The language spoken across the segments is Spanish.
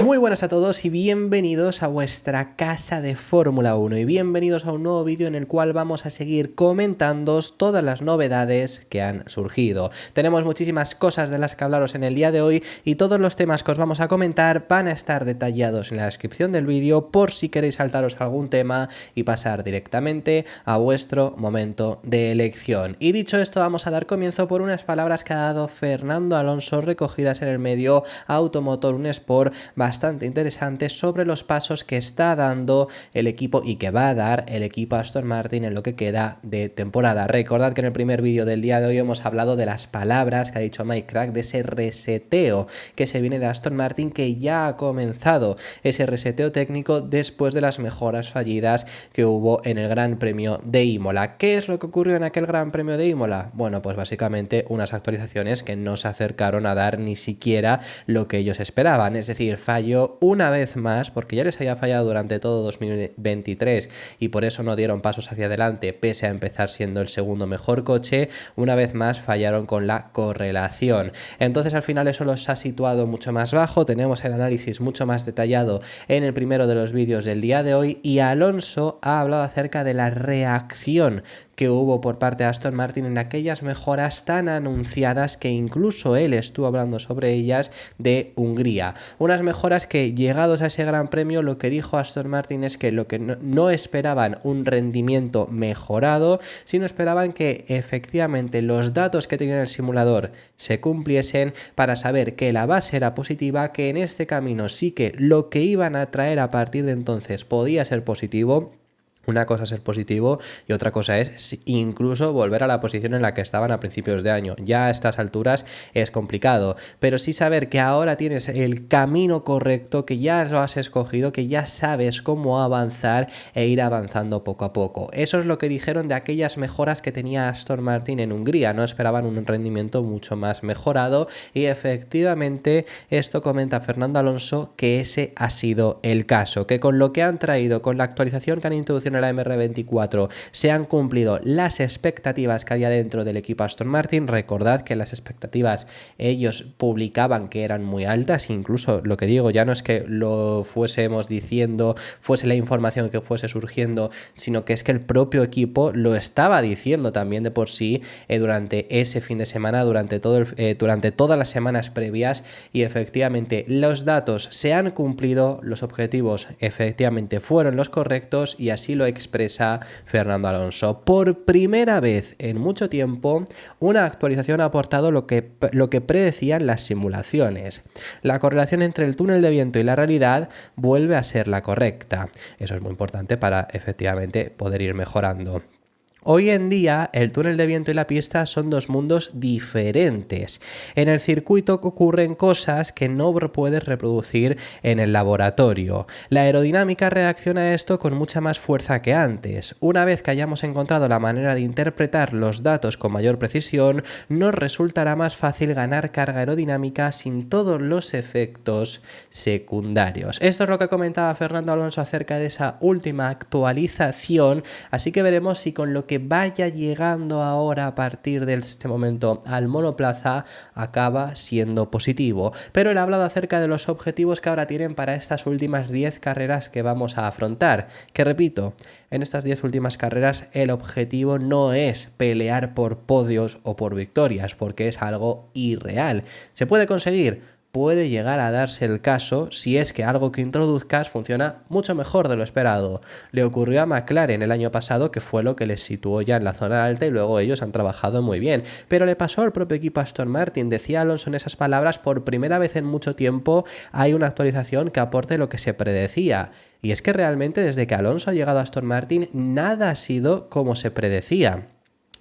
Muy buenas a todos y bienvenidos a vuestra casa de Fórmula 1 y bienvenidos a un nuevo vídeo en el cual vamos a seguir comentando todas las novedades que han surgido. Tenemos muchísimas cosas de las que hablaros en el día de hoy y todos los temas que os vamos a comentar van a estar detallados en la descripción del vídeo por si queréis saltaros algún tema y pasar directamente a vuestro momento de elección. Y dicho esto, vamos a dar comienzo por unas palabras que ha dado Fernando Alonso recogidas en el medio Automotor Un Sport bastante interesantes sobre los pasos que está dando el equipo y que va a dar el equipo Aston Martin en lo que queda de temporada. Recordad que en el primer vídeo del día de hoy hemos hablado de las palabras que ha dicho Mike Krack, de ese reseteo que se viene de Aston Martin, que ya ha comenzado ese reseteo técnico después de las mejoras fallidas que hubo en el Gran Premio de Imola. ¿Qué es lo que ocurrió en aquel Gran Premio de Imola? Bueno, pues básicamente unas actualizaciones que no se acercaron a dar ni siquiera lo que ellos esperaban, es decir, falló una vez más, porque ya les había fallado durante todo 2023 y por eso no dieron pasos hacia adelante pese a empezar siendo el segundo mejor coche. Una vez más fallaron con la correlación, entonces al final eso los ha situado mucho más bajo. Tenemos el análisis mucho más detallado en el primero de los vídeos del día de hoy y Alonso ha hablado acerca de la reacción que hubo por parte de Aston Martin en aquellas mejoras tan anunciadas que incluso él estuvo hablando sobre ellas de Hungría. Unas mejoras que, llegados a ese gran premio, lo que dijo Aston Martin es que lo que no esperaban un rendimiento mejorado, sino esperaban que efectivamente los datos que tenía el simulador se cumpliesen para saber que la base era positiva, que en este camino sí que lo que iban a traer a partir de entonces podía ser positivo. Una cosa es ser positivo y otra cosa es incluso volver a la posición en la que estaban a principios de año. Ya a estas alturas es complicado, pero sí saber que ahora tienes el camino correcto, que ya lo has escogido, que ya sabes cómo avanzar e ir avanzando poco a poco. Eso es lo que dijeron de aquellas mejoras que tenía Aston Martin en Hungría. No esperaban un rendimiento mucho más mejorado y efectivamente esto comenta Fernando Alonso, que ese ha sido el caso, que con lo que han traído, con la actualización que han introducido en la MR24, se han cumplido las expectativas que había dentro del equipo Aston Martin. Recordad que las expectativas ellos publicaban que eran muy altas, incluso lo que digo ya no es que lo fuésemos diciendo, fuese la información que fuese surgiendo, sino que es que el propio equipo lo estaba diciendo también de por sí durante ese fin de semana, durante todas las semanas previas, y efectivamente los datos se han cumplido, los objetivos efectivamente fueron los correctos y así lo expresa Fernando Alonso. Por primera vez en mucho tiempo, una actualización ha aportado lo que predecían las simulaciones. La correlación entre el túnel de viento y la realidad vuelve a ser la correcta. Eso es muy importante para efectivamente poder ir mejorando. Hoy en día el túnel de viento y la pista son dos mundos diferentes. En el circuito ocurren cosas que no puedes reproducir en el laboratorio. La aerodinámica reacciona a esto con mucha más fuerza que antes. Una vez que hayamos encontrado la manera de interpretar los datos con mayor precisión, nos resultará más fácil ganar carga aerodinámica sin todos los efectos secundarios. Esto es lo que comentaba Fernando Alonso acerca de esa última actualización, así que veremos si con lo que vaya llegando ahora a partir de este momento al monoplaza acaba siendo positivo. Pero él ha hablado acerca de los objetivos que ahora tienen para estas últimas 10 carreras que vamos a afrontar, que repito, en estas 10 últimas carreras el objetivo no es pelear por podios o por victorias, porque es algo irreal. ¿Se puede conseguir? Puede llegar a darse el caso si es que algo que introduzcas funciona mucho mejor de lo esperado. Le ocurrió a McLaren el año pasado, que fue lo que les situó ya en la zona alta y luego ellos han trabajado muy bien. Pero le pasó al propio equipo Aston Martin. Decía Alonso en esas palabras: por primera vez en mucho tiempo hay una actualización que aporte lo que se predecía. Y es que realmente desde que Alonso ha llegado a Aston Martin nada ha sido como se predecía.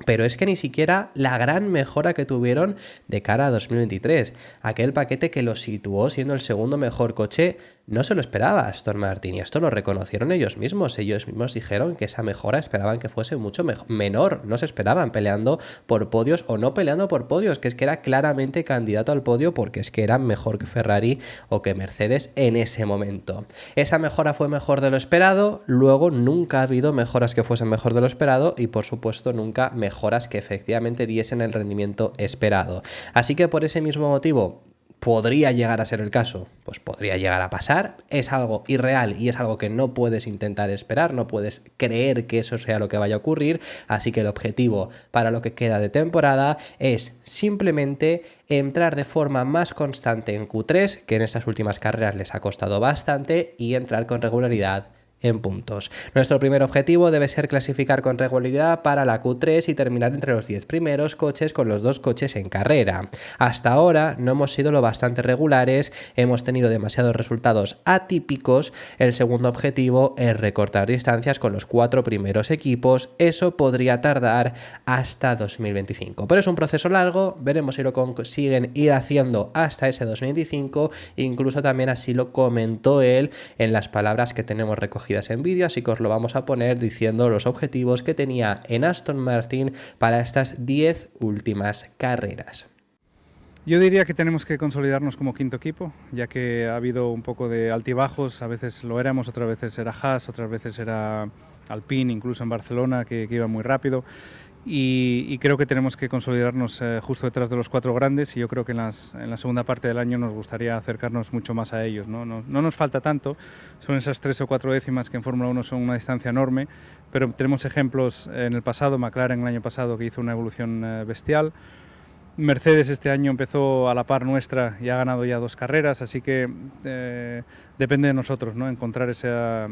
Pero es que ni siquiera la gran mejora que tuvieron de cara a 2023, aquel paquete que lo situó siendo el segundo mejor coche, no se lo esperaba Aston Martin, y esto lo reconocieron ellos mismos dijeron que esa mejora esperaban que fuese mucho menor, no se esperaban peleando por podios o no peleando por podios, que es que era claramente candidato al podio porque es que era mejor que Ferrari o que Mercedes en ese momento. Esa mejora fue mejor de lo esperado, luego nunca ha habido mejoras que fuesen mejor de lo esperado y por supuesto nunca mejoras que efectivamente diesen el rendimiento esperado. Así que por ese mismo motivo, ¿Podría llegar a ser el caso? Pues podría llegar a pasar. Es algo irreal y es algo que no puedes intentar esperar, no puedes creer que eso sea lo que vaya a ocurrir. Así que el objetivo para lo que queda de temporada es simplemente entrar de forma más constante en Q3, que en estas últimas carreras les ha costado bastante, y entrar con regularidad en puntos. Nuestro primer objetivo debe ser clasificar con regularidad para la Q3 y terminar entre los 10 primeros coches con los 2 coches en carrera. Hasta ahora no hemos sido lo bastante regulares, hemos tenido demasiados resultados atípicos. El segundo objetivo es recortar distancias con los 4 primeros equipos. Eso podría tardar hasta 2025, pero es un proceso largo, veremos si lo consiguen ir haciendo hasta ese 2025. Incluso también así lo comentó él en las palabras que tenemos recogidas en vídeo, así que os lo vamos a poner diciendo los objetivos que tenía en Aston Martin para estas 10 últimas carreras. Yo diría que tenemos que consolidarnos como quinto equipo, ya que ha habido un poco de altibajos, a veces lo éramos, otras veces era Haas, otras veces era Alpine, incluso en Barcelona, que iba muy rápido. Y creo que tenemos que consolidarnos justo detrás de los 4 grandes, y yo creo que en la segunda parte del año nos gustaría acercarnos mucho más a ellos, ¿no? No nos falta tanto, son esas 3 o 4 décimas que en Fórmula 1 son una distancia enorme, pero tenemos ejemplos en el pasado. McLaren el año pasado, que hizo una evolución bestial. Mercedes este año empezó a la par nuestra y ha ganado ya 2 carreras, así que depende de nosotros, ¿no? Encontrar esa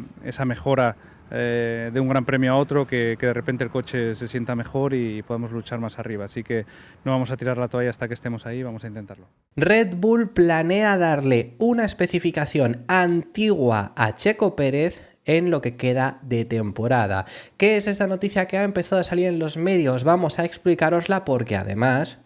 mejora de un gran premio a otro, que de repente el coche se sienta mejor y podemos luchar más arriba. Así que no vamos a tirar la toalla hasta que estemos ahí, vamos a intentarlo. Red Bull planea darle una especificación antigua a Checo Pérez en lo que queda de temporada. ¿Qué es esta noticia que ha empezado a salir en los medios? Vamos a explicárosla porque además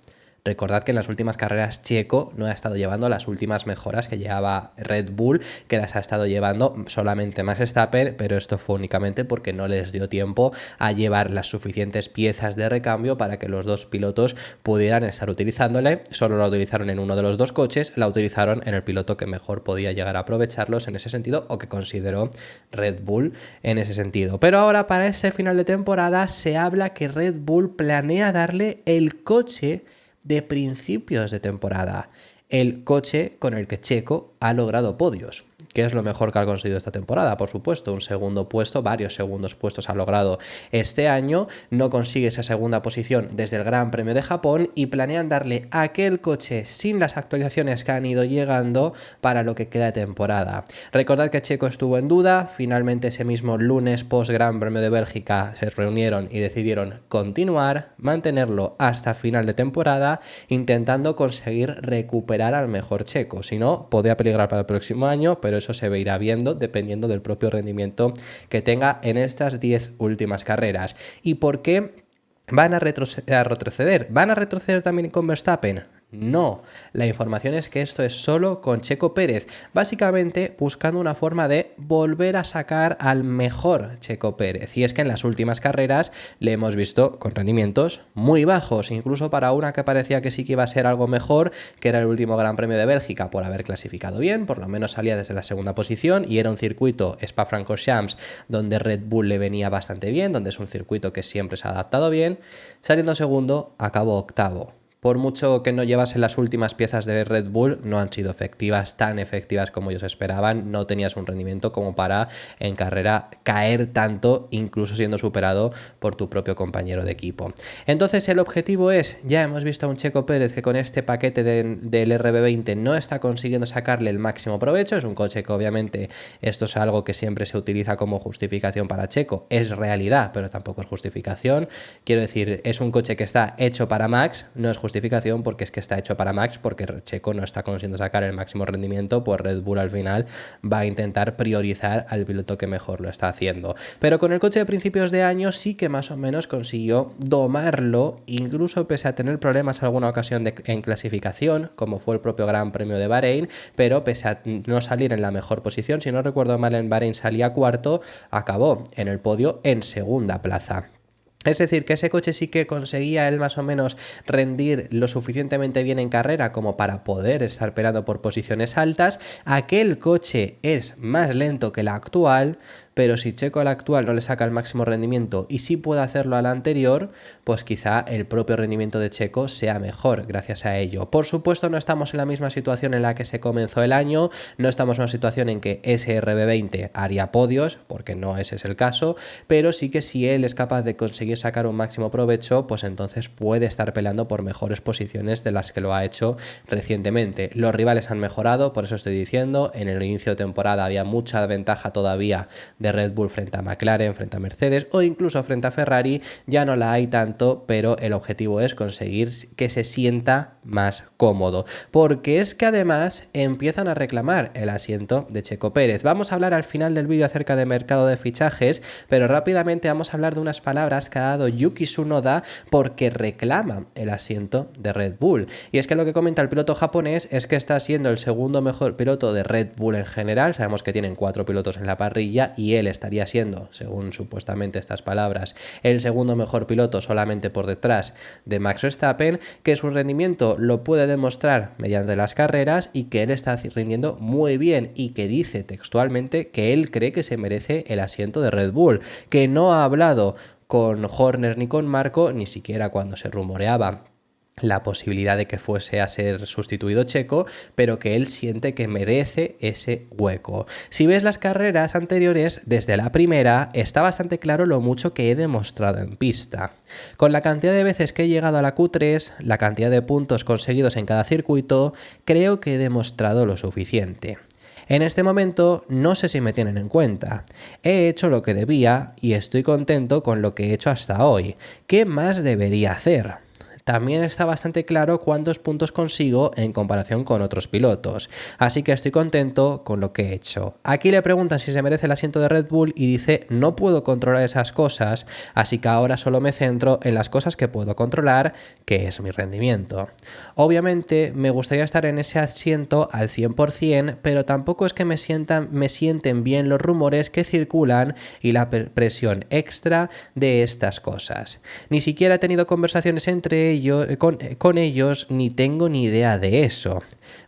recordad que en las últimas carreras Checo no ha estado llevando las últimas mejoras que llevaba Red Bull, que las ha estado llevando solamente Max Verstappen, pero esto fue únicamente porque no les dio tiempo a llevar las suficientes piezas de recambio para que los dos pilotos pudieran estar utilizándole. Solo la utilizaron en uno de los 2 coches, la utilizaron en el piloto que mejor podía llegar a aprovecharlos en ese sentido, o que consideró Red Bull en ese sentido. Pero ahora, para ese final de temporada, se habla que Red Bull planea darle el coche de principios de temporada, el coche con el que Checo ha logrado podios. ¿Qué es lo mejor que ha conseguido esta temporada? Por supuesto, un segundo puesto, varios segundos puestos ha logrado este año. No consigue esa segunda posición desde el Gran Premio de Japón y planean darle aquel coche sin las actualizaciones que han ido llegando para lo que queda de temporada. Recordad que Checo estuvo en duda, finalmente ese mismo lunes post Gran Premio de Bélgica se reunieron y decidieron continuar, mantenerlo hasta final de temporada, intentando conseguir recuperar al mejor Checo. Si no, podría peligrar para el próximo año, pero eso se irá viendo dependiendo del propio rendimiento que tenga en estas 10 últimas carreras. ¿Y por qué van a retroceder? ¿Van a retroceder también con Verstappen? No, la información es que esto es solo con Checo Pérez, básicamente buscando una forma de volver a sacar al mejor Checo Pérez. Y es que en las últimas carreras le hemos visto con rendimientos muy bajos, incluso para una que parecía que sí que iba a ser algo mejor, que era el último Gran Premio de Bélgica, por haber clasificado bien, por lo menos salía desde la segunda posición y era un circuito, Spa-Francorchamps, donde Red Bull le venía bastante bien, donde es un circuito que siempre se ha adaptado bien. Saliendo segundo, acabó octavo. Por mucho que no llevase las últimas piezas de Red Bull, no han sido efectivas, tan efectivas como ellos esperaban. No tenías un rendimiento como para en carrera caer tanto, incluso siendo superado por tu propio compañero de equipo. Entonces el objetivo es, ya hemos visto a un Checo Pérez que con este paquete del RB20 no está consiguiendo sacarle el máximo provecho. Es un coche que obviamente esto es algo que siempre se utiliza como justificación para Checo. Es realidad, pero tampoco es justificación. Quiero decir, es un coche que está hecho para Max, no es justificación porque es que está hecho para Max, porque Checo no está consiguiendo sacar el máximo rendimiento, pues Red Bull al final va a intentar priorizar al piloto que mejor lo está haciendo. Pero con el coche de principios de año sí que más o menos consiguió domarlo, incluso pese a tener problemas alguna ocasión en clasificación, como fue el propio Gran Premio de Bahrein, pero pese a no salir en la mejor posición, si no recuerdo mal, en Bahrein salía cuarto, acabó en el podio en segunda plaza. Es decir, que ese coche sí que conseguía él más o menos rendir lo suficientemente bien en carrera como para poder estar peleando por posiciones altas. Aquel coche es más lento que el actual, pero si Checo al actual no le saca el máximo rendimiento y sí puede hacerlo al anterior, pues quizá el propio rendimiento de Checo sea mejor gracias a ello. Por supuesto, no estamos en la misma situación en la que se comenzó el año, no estamos en una situación en que SRB20 haría podios, porque no ese es el caso, pero sí que si él es capaz de conseguir sacar un máximo provecho, pues entonces puede estar peleando por mejores posiciones de las que lo ha hecho recientemente. Los rivales han mejorado, por eso estoy diciendo, en el inicio de temporada había mucha ventaja todavía de Red Bull frente a McLaren, frente a Mercedes o incluso frente a Ferrari, ya no la hay tanto, pero el objetivo es conseguir que se sienta más cómodo, porque es que además empiezan a reclamar el asiento de Checo Pérez. Vamos a hablar al final del vídeo acerca de mercado de fichajes, pero rápidamente vamos a hablar de unas palabras que ha dado Yuki Tsunoda porque reclama el asiento de Red Bull. Y es que lo que comenta el piloto japonés es que está siendo el segundo mejor piloto de Red Bull en general. Sabemos que tienen 4 pilotos en la parrilla y él estaría siendo, según supuestamente estas palabras, el segundo mejor piloto solamente por detrás de Max Verstappen, que su rendimiento lo puede demostrar mediante las carreras y que él está rindiendo muy bien y que dice textualmente que él cree que se merece el asiento de Red Bull, que no ha hablado con Horner ni con Marco, ni siquiera cuando se rumoreaba la posibilidad de que fuese a ser sustituido Checo, pero que él siente que merece ese hueco. Si ves las carreras anteriores, desde la primera está bastante claro lo mucho que he demostrado en pista. Con la cantidad de veces que he llegado a la Q3, la cantidad de puntos conseguidos en cada circuito, creo que he demostrado lo suficiente. En este momento no sé si me tienen en cuenta. He hecho lo que debía y estoy contento con lo que he hecho hasta hoy. ¿Qué más debería hacer? También está bastante claro cuántos puntos consigo en comparación con otros pilotos, así que estoy contento con lo que he hecho. Aquí le preguntan si se merece el asiento de Red Bull y dice: no puedo controlar esas cosas, así que ahora solo me centro en las cosas que puedo controlar, que es mi rendimiento. Obviamente me gustaría estar en ese asiento al 100%, pero tampoco es que me sienten bien los rumores que circulan y la presión extra de estas cosas. Ni siquiera he tenido conversaciones entre con ellos, ni tengo ni idea de eso.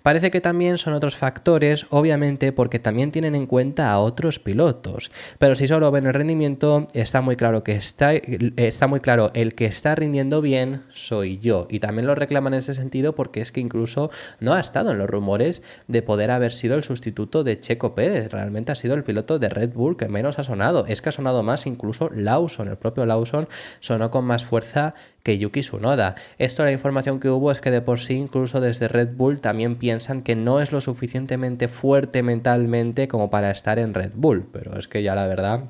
Parece que también son otros factores, obviamente porque también tienen en cuenta a otros pilotos, pero si solo ven el rendimiento, está muy claro el que está rindiendo bien soy yo, y también lo reclaman en ese sentido porque es que incluso no ha estado en los rumores de poder haber sido el sustituto de Checo Pérez. Realmente ha sido el piloto de Red Bull que menos ha sonado. Es que ha sonado más incluso Lawson, el propio Lawson sonó con más fuerza que Yuki Tsunoda. Esto, la información que hubo es que de por sí incluso desde Red Bull también piensan que no es lo suficientemente fuerte mentalmente como para estar en Red Bull, pero es que ya la verdad,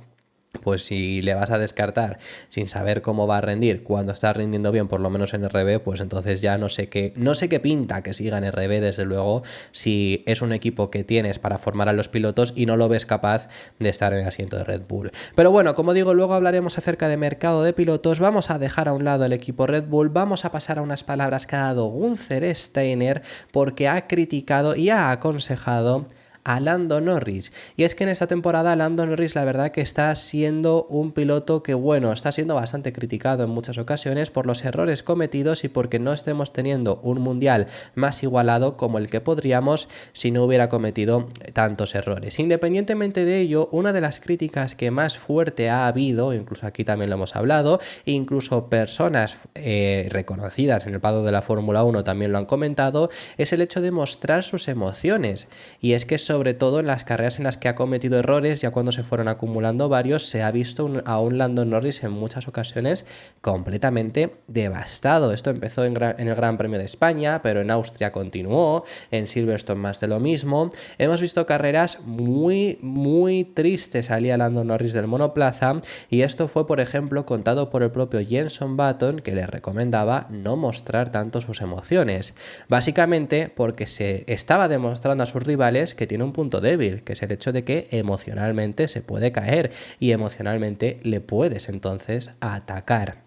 pues si le vas a descartar sin saber cómo va a rendir cuando está rindiendo bien, por lo menos en RB, pues entonces ya no sé qué pinta que siga en RB, desde luego, si es un equipo que tienes para formar a los pilotos y no lo ves capaz de estar en el asiento de Red Bull. Pero bueno, como digo, luego hablaremos acerca de mercado de pilotos. Vamos a dejar a un lado el equipo Red Bull, vamos a pasar a unas palabras que ha dado Gunther Steiner porque ha criticado y ha aconsejado a Lando Norris. Y es que en esta temporada Lando Norris la verdad que está siendo un piloto que, bueno, está siendo bastante criticado en muchas ocasiones por los errores cometidos y porque no estemos teniendo un mundial más igualado como el que podríamos si no hubiera cometido tantos errores. Independientemente de ello, una de las críticas que más fuerte ha habido, incluso aquí también lo hemos hablado, incluso personas reconocidas en el paddock de la Fórmula 1 también lo han comentado, es el hecho de mostrar sus emociones. Y es que sobre todo en las carreras en las que ha cometido errores, ya cuando se fueron acumulando varios, se ha visto a un Lando Norris en muchas ocasiones completamente devastado. Esto empezó en el Gran Premio de España, pero en Austria continuó, en Silverstone más de lo mismo. Hemos visto carreras muy tristes, salía Lando Norris del monoplaza, y esto fue, por ejemplo, contado por el propio Jenson Button, que le recomendaba no mostrar tanto sus emociones, básicamente porque se estaba demostrando a sus rivales que tiene un punto débil, que es el hecho de que emocionalmente se puede caer y emocionalmente le puedes entonces atacar.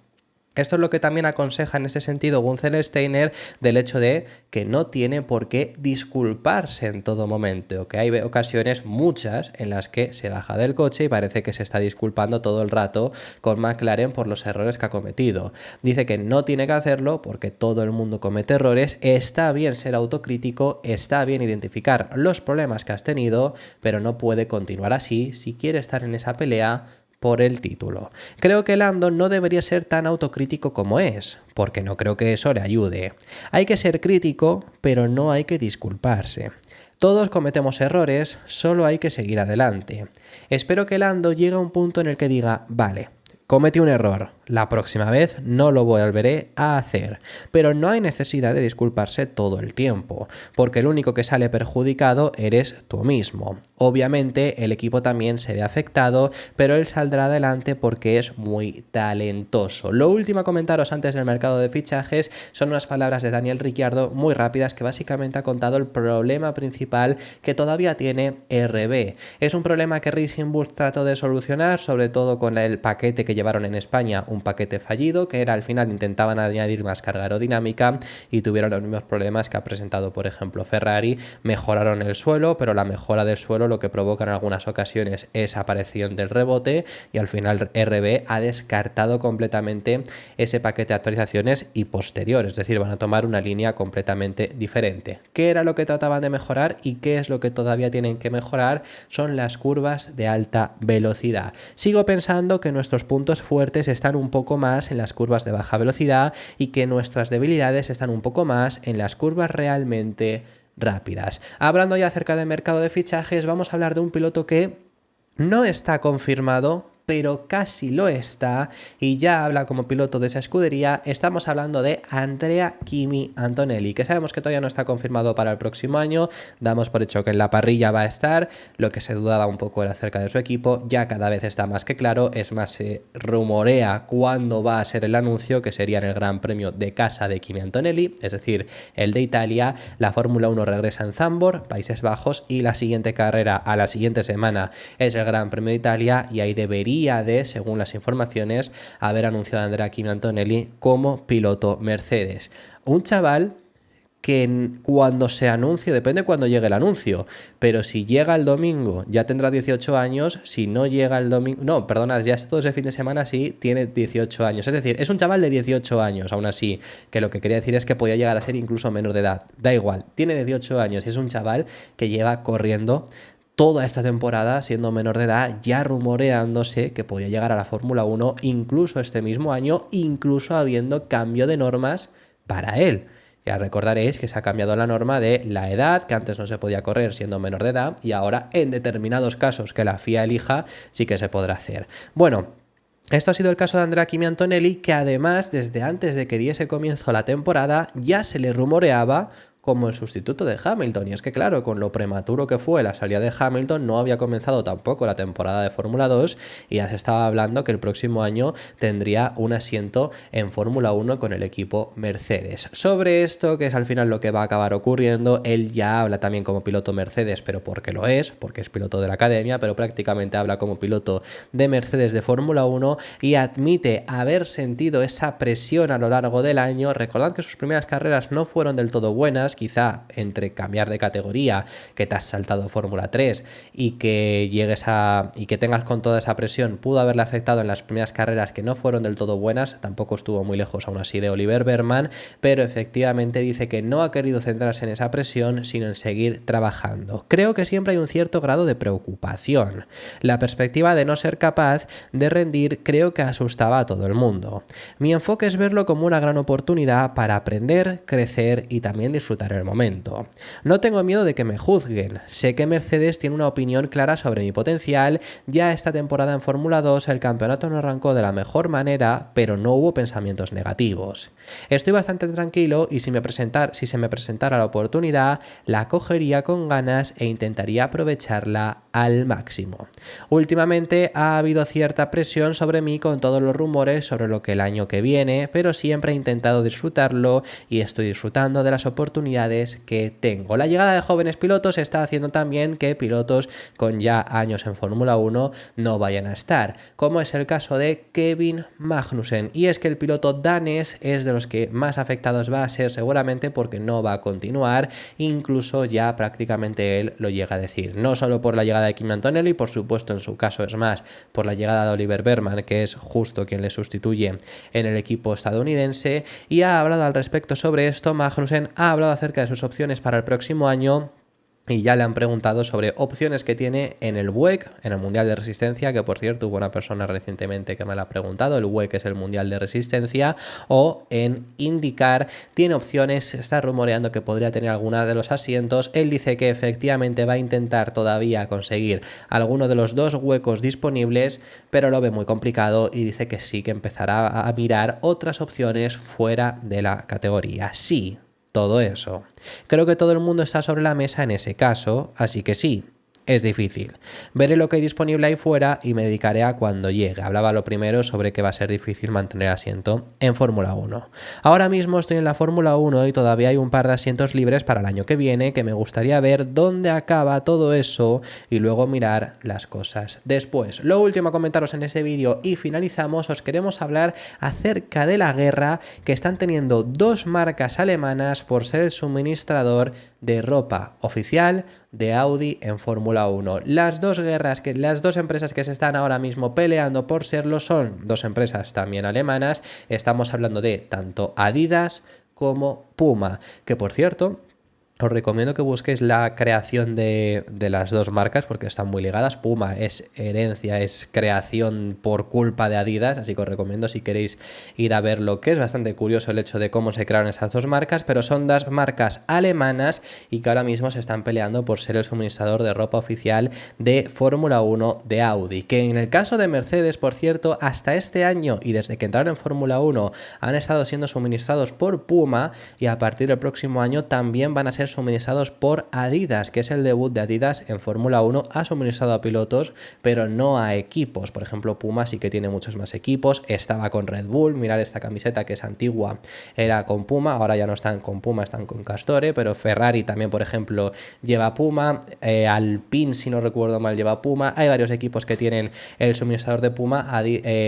Esto es lo que también aconseja en ese sentido Gunther Steiner, del hecho de que no tiene por qué disculparse en todo momento, que hay ocasiones, muchas, en las que se baja del coche y parece que se está disculpando todo el rato con McLaren por los errores que ha cometido. Dice que no tiene que hacerlo porque todo el mundo comete errores, está bien ser autocrítico, está bien identificar los problemas que has tenido, pero no puede continuar así si quiere estar en esa pelea por el título. Creo que Lando no debería ser tan autocrítico como es, porque no creo que eso le ayude. Hay que ser crítico, pero no hay que disculparse. Todos cometemos errores, solo hay que seguir adelante. Espero que Lando llegue a un punto en el que diga, vale, cometí un error, la próxima vez no lo volveré a hacer, pero no hay necesidad de disculparse todo el tiempo, porque el único que sale perjudicado eres tú mismo. Obviamente el equipo también se ve afectado, pero él saldrá adelante porque es muy talentoso. Lo último a comentaros antes del mercado de fichajes son unas palabras de Daniel Ricciardo muy rápidas que básicamente ha contado el problema principal que todavía tiene RB. Es un problema que Racing Bull trató de solucionar, sobre todo con el paquete que llevaron en España, un paquete fallido, que era al final intentaban añadir más carga aerodinámica y tuvieron los mismos problemas que ha presentado por ejemplo Ferrari. Mejoraron el suelo, pero la mejora del suelo lo que provoca en algunas ocasiones es aparición del rebote y al final RB ha descartado completamente ese paquete de actualizaciones y posterior, es decir, van a tomar una línea completamente diferente. ¿Qué era lo que trataban de mejorar y qué es lo que todavía tienen que mejorar? Son las curvas de alta velocidad. Sigo pensando que nuestros puntos fuertes están un poco más en las curvas de baja velocidad y que nuestras debilidades están un poco más en las curvas realmente rápidas. Hablando ya acerca del mercado de fichajes, vamos a hablar de un piloto que no está confirmado, pero casi lo está y ya habla como piloto de esa escudería. Estamos hablando de Andrea Kimi Antonelli, que sabemos que todavía no está confirmado para el próximo año, damos por hecho que en la parrilla va a estar, lo que se dudaba un poco era acerca de su equipo, ya cada vez está más que claro, es más, se rumorea cuándo va a ser el anuncio, que sería en el Gran Premio de casa de Kimi Antonelli, es decir, el de Italia. La Fórmula 1 regresa en Zandvoort, Países Bajos, y la siguiente carrera a la siguiente semana es el Gran Premio de Italia, y ahí debería de, según las informaciones, haber anunciado a Andrea Kimi Antonelli como piloto Mercedes. Un chaval que cuando se anuncie, depende cuando llegue el anuncio, pero si llega el domingo ya tendrá 18 años, si no llega el domingo, no, perdona, ya es todo ese fin de semana, sí, tiene 18 años, es decir, es un chaval de 18 años, aún así, que lo que quería decir es que podía llegar a ser incluso menor de edad, da igual, tiene 18 años y es un chaval que lleva corriendo toda esta temporada siendo menor de edad, ya rumoreándose que podía llegar a la Fórmula 1 incluso este mismo año, incluso habiendo cambio de normas para él. Ya recordaréis que se ha cambiado la norma de la edad, que antes no se podía correr siendo menor de edad, y ahora en determinados casos que la FIA elija sí que se podrá hacer. Bueno, esto ha sido el caso de Andrea Kimi Antonelli, que además desde antes de que diese comienzo la temporada ya se le rumoreaba como el sustituto de Hamilton, y es que claro, con lo prematuro que fue la salida de Hamilton, no había comenzado tampoco la temporada de Fórmula 2 y ya se estaba hablando que el próximo año tendría un asiento en Fórmula 1 con el equipo Mercedes. Sobre esto, que es al final lo que va a acabar ocurriendo, él ya habla también como piloto Mercedes, pero porque lo es, porque es piloto de la academia, pero prácticamente habla como piloto de Mercedes de Fórmula 1 y admite haber sentido esa presión a lo largo del año. Recordad que sus primeras carreras no fueron del todo buenas, quizá entre cambiar de categoría, que te has saltado Fórmula 3 y que llegues y que tengas con toda esa presión, pudo haberle afectado en las primeras carreras que no fueron del todo buenas. Tampoco estuvo muy lejos aún así de Oliver Bergman, pero efectivamente dice que no ha querido centrarse en esa presión, sino en seguir trabajando. Creo que siempre hay un cierto grado de preocupación. La perspectiva de no ser capaz de rendir creo que asustaba a todo el mundo. Mi enfoque es verlo como una gran oportunidad para aprender, crecer y también disfrutar el momento. No tengo miedo de que me juzguen. Sé que Mercedes tiene una opinión clara sobre mi potencial. Ya esta temporada en Fórmula 2 el campeonato no arrancó de la mejor manera, pero no hubo pensamientos negativos. Estoy bastante tranquilo y si se me presentara la oportunidad, la cogería con ganas e intentaría aprovecharla al máximo. Últimamente ha habido cierta presión sobre mí con todos los rumores sobre lo que el año que viene, pero siempre he intentado disfrutarlo y estoy disfrutando de las oportunidades oportunidades que tengo. La llegada de jóvenes pilotos está haciendo también que pilotos con ya años en Fórmula 1 no vayan a estar, como es el caso de Kevin Magnussen. Y es que el piloto danés es de los que más afectados va a ser seguramente porque no va a continuar, incluso ya prácticamente él lo llega a decir. No solo por la llegada de Kimi Antonelli, por supuesto en su caso es más por la llegada de Oliver Behrman, que es justo quien le sustituye en el equipo estadounidense, y ha hablado al respecto sobre esto. Magnussen ha hablado acerca de sus opciones para el próximo año y ya le han preguntado sobre opciones que tiene en el WEC, en el Mundial de Resistencia, que por cierto hubo una persona recientemente que me lo ha preguntado. El WEC es el Mundial de Resistencia, o en IndyCar tiene opciones, se está rumoreando que podría tener alguna de los asientos. Él dice que efectivamente va a intentar todavía conseguir alguno de los dos huecos disponibles, pero lo ve muy complicado y dice que sí, que empezará a mirar otras opciones fuera de la categoría. Sí, todo eso. Creo que todo el mundo está sobre la mesa en ese caso, así que sí, es difícil. Veré lo que hay disponible ahí fuera y me dedicaré a cuando llegue. Hablaba lo primero sobre que va a ser difícil mantener asiento en Fórmula 1. Ahora mismo estoy en la Fórmula 1 y todavía hay un par de asientos libres para el año que viene, que me gustaría ver dónde acaba todo eso y luego mirar las cosas después. Lo último a comentaros en este vídeo y finalizamos, os queremos hablar acerca de la guerra que están teniendo dos marcas alemanas por ser el suministrador de ropa oficial de Audi en Fórmula 1. Las dos empresas que se están ahora mismo peleando por serlo son dos empresas también alemanas. Estamos hablando de tanto Adidas como Puma, que por cierto, os recomiendo que busquéis la creación de las dos marcas porque están muy ligadas. Puma es herencia, es creación por culpa de Adidas, así que os recomiendo si queréis ir a ver lo que es bastante curioso el hecho de cómo se crearon estas dos marcas, pero son dos marcas alemanas y que ahora mismo se están peleando por ser el suministrador de ropa oficial de Fórmula 1 de Audi, que en el caso de Mercedes, por cierto, hasta este año y desde que entraron en Fórmula 1 han estado siendo suministrados por Puma y a partir del próximo año también van a ser suministrados por Adidas, que es el debut de Adidas en Fórmula 1. Ha suministrado a pilotos, pero no a equipos. Por ejemplo, Puma sí que tiene muchos más equipos. Estaba con Red Bull, mirad esta camiseta que es antigua, era con Puma, ahora ya no están con Puma, están con Castore, pero Ferrari también, por ejemplo, lleva Puma, Alpine, si no recuerdo mal, lleva Puma. Hay varios equipos que tienen el suministrador de Puma.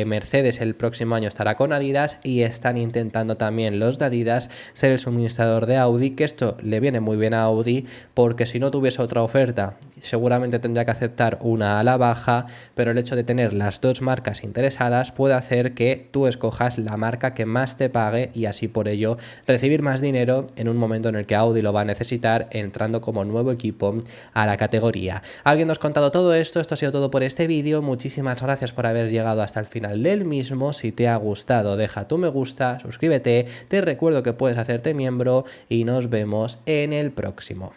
Mercedes el próximo año estará con Adidas y están intentando también los de Adidas ser el suministrador de Audi, que esto le viene muy bien a Audi porque si no tuviese otra oferta seguramente tendría que aceptar una a la baja, pero el hecho de tener las dos marcas interesadas puede hacer que tú escojas la marca que más te pague y así por ello recibir más dinero en un momento en el que Audi lo va a necesitar entrando como nuevo equipo a la categoría. Habiéndoos contado todo esto, esto ha sido todo por este vídeo. Muchísimas gracias por haber llegado hasta el final del mismo. Si te ha gustado, deja tu me gusta, suscríbete, te recuerdo que puedes hacerte miembro y nos vemos en el próximo.